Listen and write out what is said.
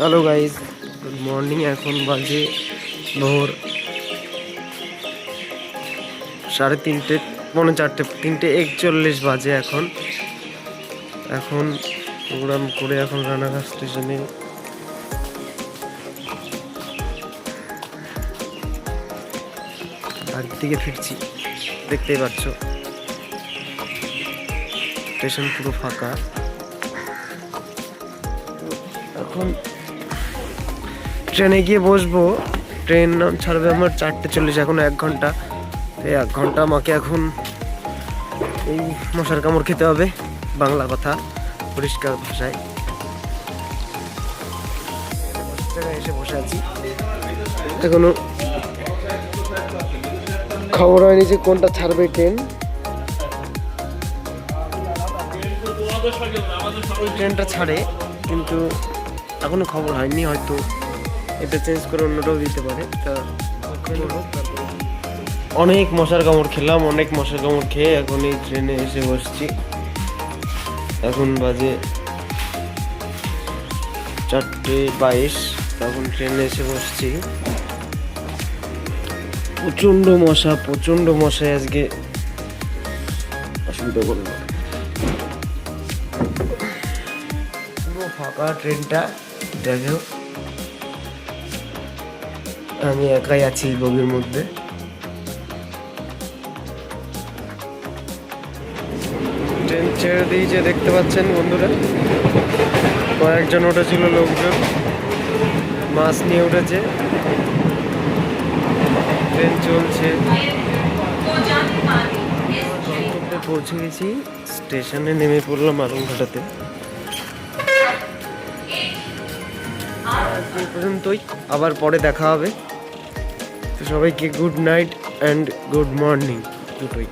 Hello guys, good morning. এখন বাজে ভোর 3:30, পৌনে 4টে, 3:41 বাজে। এখন প্রোগ্রাম করে এখন রানাঘাট স্টেশনে বাড়ির দিকে ফিরছি। দেখতেই পাচ্ছ স্টেশন পুরো ফাঁকা। এখন ট্রেনে গিয়ে বসবো। ট্রেন ছাড়বে আমার 4:40, এখন 1 ঘন্টা। এই 1 ঘন্টা আমাকে এখন এই মশার কামড় খেতে হবে। বাংলা কথা, পরিষ্কার ভাষায়। জায়গায় এসে বসে আছি, এখনো খবর হয়নি যে কোনটা ছাড়বে ট্রেন। ট্রেনটা ছাড়ে কিন্তু এখনো খবর হয়নি, হয়তো এটা চেঞ্জ করে অন্যটাও দিতে পারে। তা অনেক মশার কামড় খেলাম, অনেক মশার কামড় খেয়ে এখন এই ট্রেনে এসে বসছি। এখন বাজে 4:22, তখন ট্রেনে এসে বসছি। প্রচণ্ড মশায় আজকে অসুবিধা করলো। পুরো ফাঁকা ট্রেনটা, দেখো আমি একাই আছি বগির মধ্যে। ট্রেন ছেড়ে দিয়েছে, দেখতে পাচ্ছেন বন্ধুরা। কয়েকজন উঠেছিল, লোকজন মাছ নিয়ে উঠেছে। ট্রেন চলছে। পৌঁছে গেছি, স্টেশনে নেমে পড়লাম আলমঘাটাতে। এই পর্যন্তই, আবার পরে দেখা হবে। তো সবাইকে good night and good morning দুটোই।